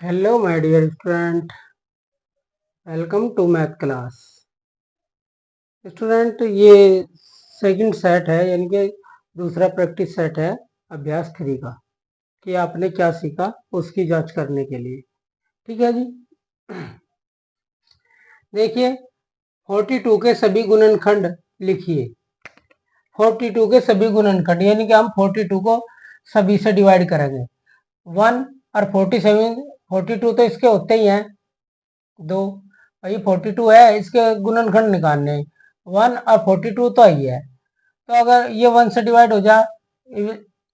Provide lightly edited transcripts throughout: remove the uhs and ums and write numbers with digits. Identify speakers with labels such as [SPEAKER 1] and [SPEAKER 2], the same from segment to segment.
[SPEAKER 1] Hello my dear student, welcome to math class. Student, ये second set है, यानी कि दूसरा प्रैक्टिस सेट है अभ्यास 3 का, कि आपने क्या सीखा उसकी जांच करने के लिए। ठीक है जी। देखिए, 42 के सभी गुणनखंड लिखिए। 42 के सभी गुणनखंड यानी कि हम 42 को सभी से डिवाइड करेंगे। 1 और 47, 42 तो इसके होते ही हैं दो, और ये 42 है, इसके गुणनखंड निकालने हैं। 1 और 42 तो ही है, तो अगर ये 1 से डिवाइड हो जाए,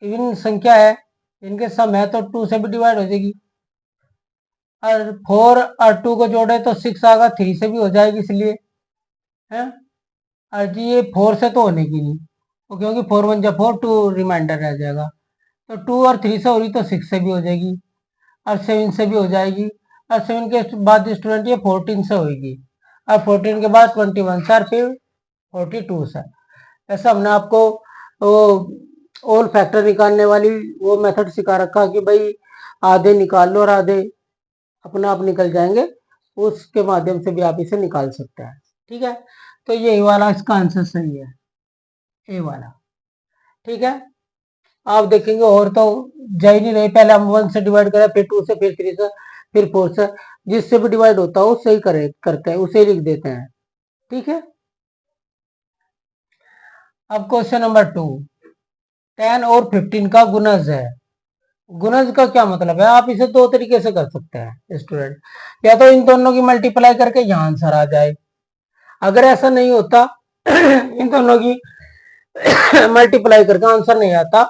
[SPEAKER 1] इवन संख्या है, इनके सम है, तो 2 से भी डिवाइड हो जाएगी। और 4 और 2 को जोड़े तो 6 आएगा, 3 से भी हो जाएगी, इसलिए है। और जी ये 4 से तो होने की नहीं, तो क्योंकि 4 1 जा 4, 2 रिमाइंडर रह जाएगा। तो 2 और 3 से हो रही तो 6 से भी हो जाएगी, और 7 से भी हो जाएगी, और 7 के बाद स्टूडेंट ये 14 से होगी, और 14 के बाद 21 से, और फिर 42 से। ऐसा हमने आपको वो ओल फैक्टर निकालने वाली वो मेथड सिखा रखा कि भाई आधे निकाल लो और आधे अपना आप निकल जाएंगे, उसके माध्यम से भी आप इसे निकाल सकते हैं। ठीक है, तो यही वाला इसका आंसर सही है, ए वाला। ठीक है, आप देखेंगे और तो जा ही नहीं रहे। पहले हम 1 से डिवाइड करें, फिर 2 से, फिर 3 से, फिर 4 से। जिससे भी डिवाइड होता है उससे ही करते हैं, उसे ही लिख देते हैं। ठीक है, अब क्वेश्चन नंबर 2, 10 और 15 का गुणज है। गुणज का क्या मतलब है? आप इसे दो तरीके से कर सकते हैं स्टूडेंट। या तो इन दोनों की मल्टीप्लाई करके यहाँ आंसर आ जाए। अगर ऐसा नहीं होता इन दोनों की मल्टीप्लाई करके आंसर नहीं आता,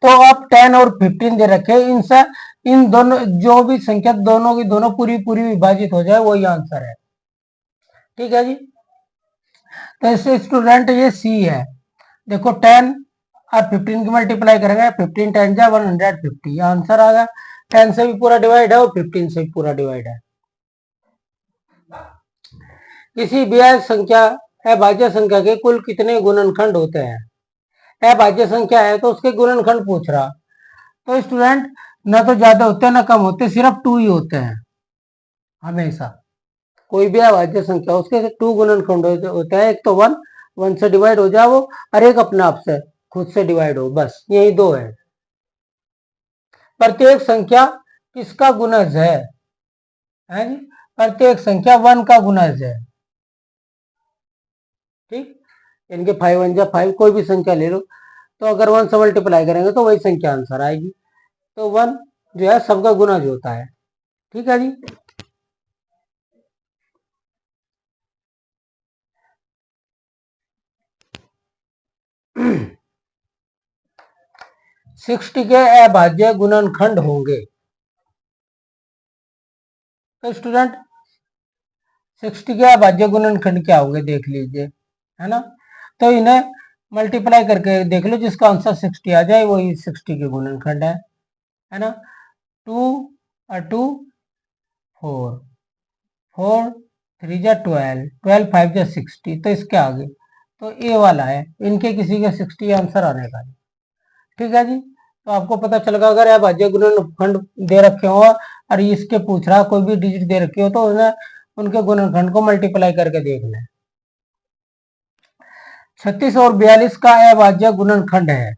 [SPEAKER 1] तो आप 10 और 15 दे रखे, इनसे इन दोनों जो भी संख्या दोनों की दोनों पूरी पूरी विभाजित हो जाए, वही आंसर है। ठीक है जी। तो इससे स्टूडेंट ये सी है। देखो 10 और 15 की मल्टीप्लाई करेंगे, 15 10 जा 150, आंसर आ गया। 10 से भी पूरा डिवाइड है और 15 से भी पूरा डिवाइड है। किसी भी अभाज्य संख्या के कुल कितने गुणनखंड होते हैं? अभाज्य संख्या है तो उसके गुणनखंड पूछ रहा। तो स्टूडेंट, ना तो ज्यादा होते हैं ना कम होते, सिर्फ 2 ही होते हैं हमेशा। कोई भी अभाज्य संख्या उसके 2 गुणनखंड होते हैं। एक तो 1, 1 से डिवाइड हो जाए वो, और एक अपने आप से खुद से डिवाइड हो, बस यही दो है। प्रत्येक संख्या किसका गुणज है जी? प्रत्येक संख्या 1 का गुणज है। ठीक, इनके 5 1 जा 5, कोई भी संख्या ले लो, तो अगर 1 से मल्टीप्लाई करेंगे तो वही संख्या आंसर आएगी। तो 1 जो है सबका गुणज होता है। ठीक है जी। 60 के अभाज्य गुणनखंड होंगे। तो स्टूडेंट, 60 के अभाज्य गुणनखंड क्या होंगे देख लीजिए, है ना। तो इन्हें मल्टीप्लाई करके देख लो, जिसका आंसर 60 आ जाए वही 60 के गुणनखंड है ना। 2 और 2 4, 4 3 जा 12, 12 5 जा 60, तो इसके आगे तो ए वाला है, इनके किसी के 60 आंसर आने का। ठीक है जी। तो आपको पता चलेगा, अगर अभाज्य गुणनखंड दे रखे हो और इसके पूछ रहा कोई भी डिजिट दे रखी हो, तो उन्हें उनके गुणनखंड को मल्टीप्लाई करके देख लें। 36 और 42 का अभाज्य गुणनखंड है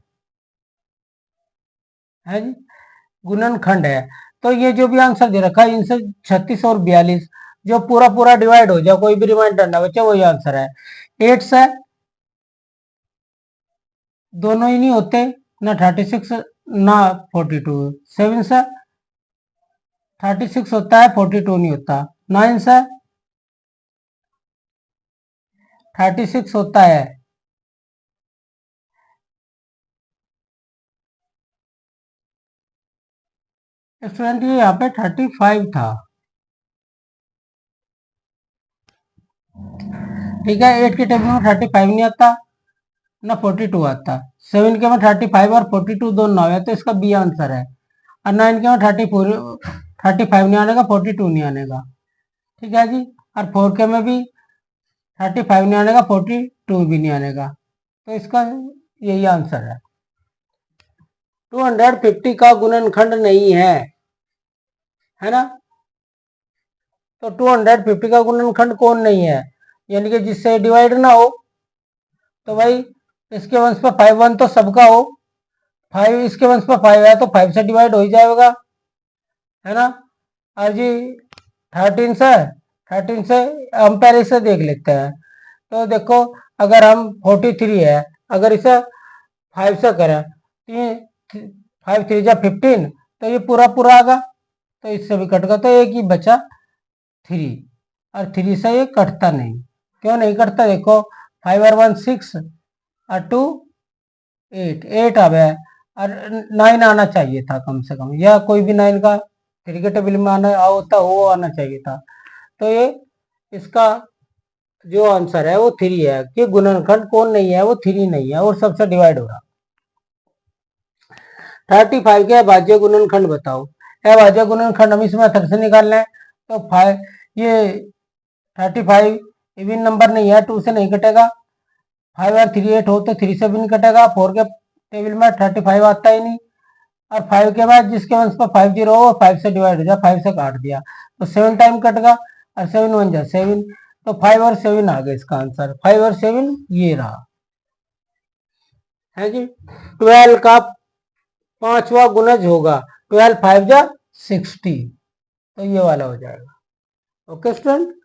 [SPEAKER 1] जी, गुणनखंड है। तो ये जो भी आंसर दे रखा है, इनसे 36 और 42 जो पूरा पूरा डिवाइड हो जाए, कोई भी रिमाइंडर ना बचे, वही आंसर है। 8 से दोनों ही नहीं होते, ना 36 ना 42। 7 से 36 होता है, 42 नहीं होता। 9 से 36 होता है। स्टूडेंट, ये यहाँ पे 35 था। ठीक है, 8 के टेबल में 35 नहीं आता, ना 42 आता। 7 के में 35 और 42 दोनों आए, तो इसका बी आंसर है। और 9 के में 35 नहीं आने का, 42 नहीं आने का। ठीक है जी। और 4 के में भी 35 नहीं आने का, 42 भी नहीं आने का। तो इसका यही आंसर है। 250 का गुणनखंड नहीं है। है ना। तो 250 का गुणनखंड कौन नहीं है, यानी कि जिससे डिवाइड ना हो। तो भाई इसके वंश पर 5 1 तो सबका हो, 5 इसके वंश पर 5 है तो 5 से डिवाइड हो ही जाएगा, है ना। और जी 13 से हम पहले इसे देख लेते हैं। तो देखो अगर हम 43 है, अगर इसे 5 से करें, 5 3 जा 15, तो ये पूरा पूरा आगा, तो इससे भी कट गया, तो एक ही बचा 3, और 3 से ये कटता नहीं। क्यों नहीं कटता, देखो 5 और 1 6 और 2 8, 8 आ गया, और 9 आना चाहिए था कम से कम, या कोई भी 9 का 3 के टेबल में आना होता वो आना चाहिए था। तो ये इसका जो आंसर है वो 3 है, कि गुणनखंड कौन नहीं है, वो 3 नहीं है और सबसे डिवाइड हो रहा। 35 के अभाज्य गुणनखंड बताओ। अभाज्य गुणनखंड हम इस मेथड से निकाल लें। तो 5 ये 35 इवन नंबर नहीं है, 2 से नहीं कटेगा, 5 और 3 8 हो तो 3 से भी नहीं कटेगा, 4 के टेबल में 35 आता ही नहीं, और 5 के बाद जिसके वंश पर 5 0 हो 5 से डिवाइड हो जाए, 5 से काट दिया तो 7 टाइम कट गया, और 7 1 जा 7, तो 5 और 7 आ गया इसका आंसर, 5 और 7 ये रहा है जी। 12 का 5वां गुणज होगा, 12 5 जा 60, तो ये वाला हो जाएगा। ओके स्टूडेंट,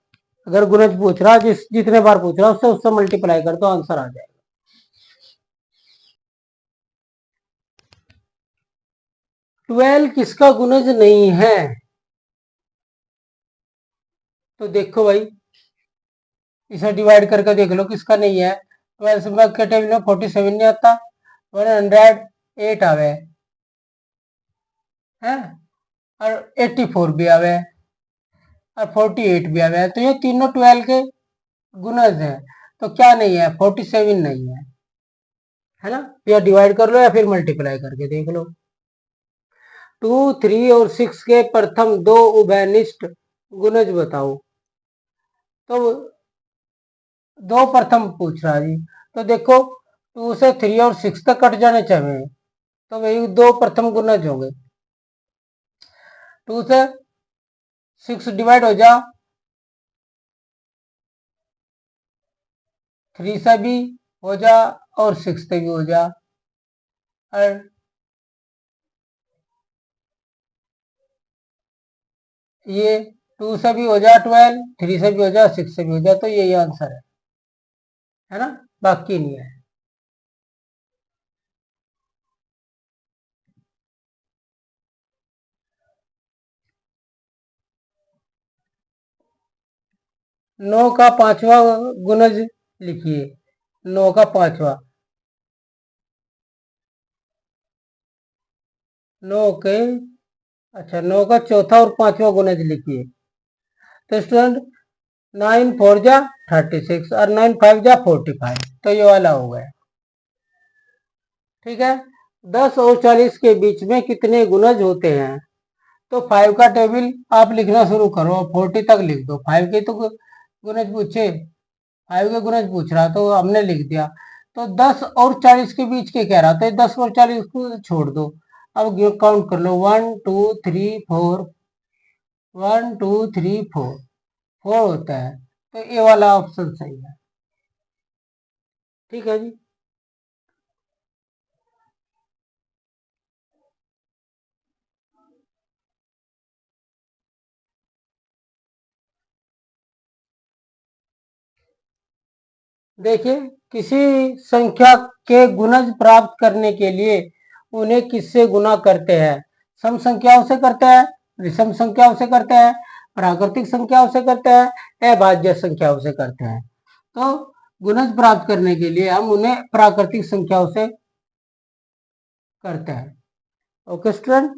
[SPEAKER 1] अगर गुणज पूछ रहा जितने बार पूछ रहा उससे उससे मल्टीप्लाई कर तो आंसर आ जाएगा। 12 किसका गुणज नहीं है, तो देखो भाई इसे डिवाइड करके देख लो किसका नहीं है। 12 से के टेबल में 47 नहीं आता, 108 आवे है, और 84 भी आवे, और 48 भी आवे, तो ये तीनों 12 के गुणज है। तो क्या नहीं है, 47 नहीं है ना। या डिवाइड कर लो या फिर मल्टीप्लाई करके देख लो। 2 3 और 6 के प्रथम दो उभयनिष्ठ गुणज बताओ। तो दो प्रथम पूछ रहा जी, तो देखो 2 से 3 और 6 तक कट जाने चाहिए, तो वही दो प्रथम गुणज होंगे। 2 से 6 डिवाइड हो जा, 3 से भी हो जा और 6 से भी हो जा, और ये 2 से भी हो जा 12, 3 से भी हो जा 6 से भी हो जा, तो यही आंसर है ना, बाकी नहीं है। नौ का पांचवा गुणज लिखिए, 9 का पांचवा, 9 के अच्छा 9 का चौथा और पांचवा गुणज लिखिए। तो स्टूडेंट 9 4 जा 36 और 9 5 जा 45, तो ये वाला हो गया। ठीक है, 10 और 40 के बीच में कितने गुणज होते हैं। तो 5 का टेबल आप लिखना शुरू करो, 40 तक लिख दो, 5 के तो गुणज पूछे, 5 के गुणज पूछ रहा तो हमने लिख दिया। तो 10 और 40 के बीच के कह रहा था, 10 और 40 को छोड़ दो, अब काउंट कर लो, 1 2 3 4, 1 2 3 4, 4 होता है, तो ये वाला ऑप्शन सही है। ठीक है जी। देखिए किसी संख्या के गुणज प्राप्त करने के लिए उन्हें किससे गुना करते हैं। सम संख्याओं से करते हैं, विषम संख्याओं से करते हैं, प्राकृतिक संख्याओं से करते हैं, अभाज्य संख्याओं से करते हैं। तो गुणज प्राप्त करने के लिए हम उन्हें प्राकृतिक संख्याओं से करते हैं। ओके स्टूडेंट,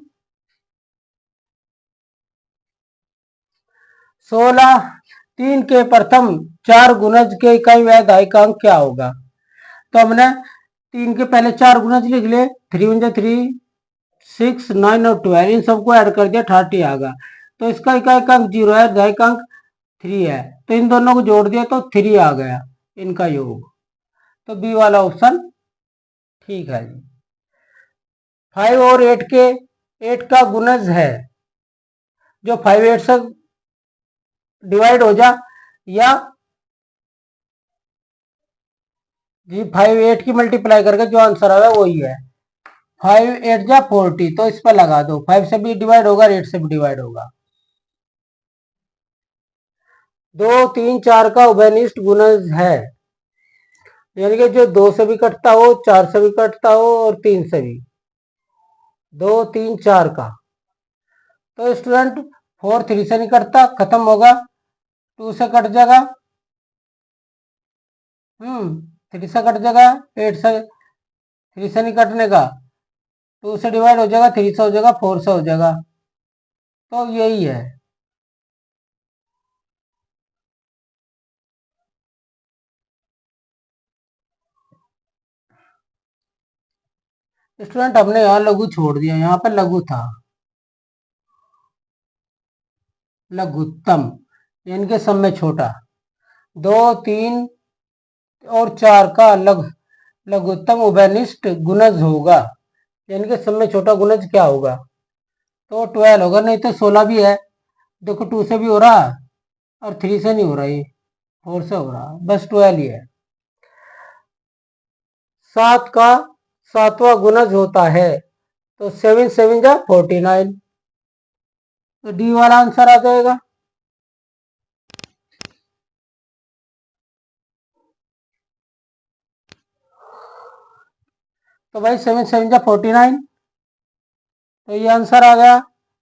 [SPEAKER 1] 16 3 के प्रथम 4 गुणज के इकाई व्याधायिकांक क्या होगा। तो हमने 3 के पहले 4 गुणज लिख लिए, 3 1 3 6 9 और 12, इन सबको ऐड कर दिया 30 आ गया। तो इसका इकाई 0 है, द्वैतांक 3 है, तो इन दोनों को जोड़ दिया तो 3 आ गया इनका योग। तो बी वाला ऑप्शन ठीक है जी। 5 और 8 का गुणज है, जो 5 8 से डिवाइड हो जा, या जी 5 8 की मल्टीप्लाई करके जो आंसर आया वही है। 5 8 जा 40, तो इस पर लगा दो, 5 से भी डिवाइड होगा, 8 से भी डिवाइड होगा। 2 3 4 का उभयनिष्ठ गुणज है, यानी कि जो 2 से भी कटता हो, 4 से भी कटता हो और 3 से भी, 2 3 4 का। तो स्टूडेंट 4 3 से नहीं कटता, खत्म होगा, 2 से कट जाएगा, 3 से कट जाएगा, 8 से, 3 से नहीं कटने का, 2 से डिवाइड हो जाएगा, 3 से हो जाएगा, 4 से हो जाएगा, तो यही है। स्टूडेंट हमने यहाँ लघु छोड़ दिया, यहाँ पर लघु था, लघुत्तम यानी कि सब में छोटा। 2 3 और 4 का लघुत्तम उभयनिष्ठ गुणज होगा, यानी कि सब में छोटा गुणज क्या होगा, तो 12 होगा, नहीं तो 16 भी है। देखो 2 से भी हो रहा और 3 से नहीं हो रहा, ये 4 से हो रहा, बस 12 ही है। 7 का 7वां गुणज होता है, तो 7 7 जा 49, तो डी वाला आंसर आ जाएगा। तो भाई 7 7 जा 49, तो ये आंसर आ गया।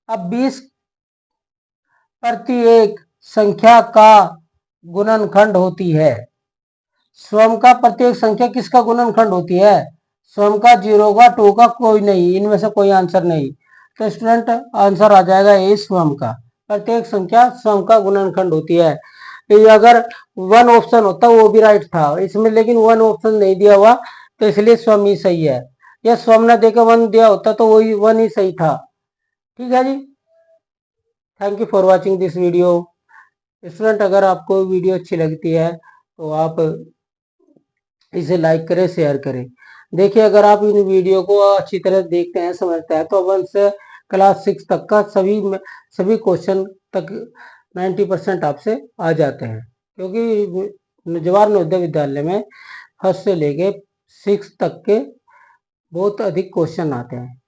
[SPEAKER 1] अब 20 प्रति एक संख्या का गुणनखंड होती है। स्वयं का प्रत्येक संख्या किसका गुणनखंड होती है, स्वयं का, 0 का, 2 का, कोई नहीं, इनमें से कोई आंसर नहीं। तो स्टूडेंट आंसर आ जाएगा ए, स्वयं का। प्रत्येक संख्या स्वयं का गुणनखंड होती है। ये अगर 1 ऑप्शन होता वो भी राइट था इसमें, लेकिन 1 ऑप्शन नहीं दिया हुआ, तो इसलिए स्वयं ही सही है। या स्वयं ने देकर 1 दिया होता तो वही 1 ही सही था। ठीक है जी, thank you for watching this video. Student अगर आपको वीडियो अच्छी लगती है तो आप इसे लाइक करें, शेयर करें। देखिए अगर आप इन वीडियो को अच्छी तरह देखते हैं, समझते हैं, तो 1 से क्लास 6 तक का सभी क्वेश्चन तक 90% आपसे आ जाते हैं, क्योंकि जवाहर नवोदय विद्यालय में फर्स्ट से लेके 6 तक के बहुत अधिक क्वेश्चन आते हैं।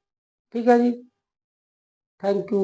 [SPEAKER 1] ठीक है जी, थैंक यू।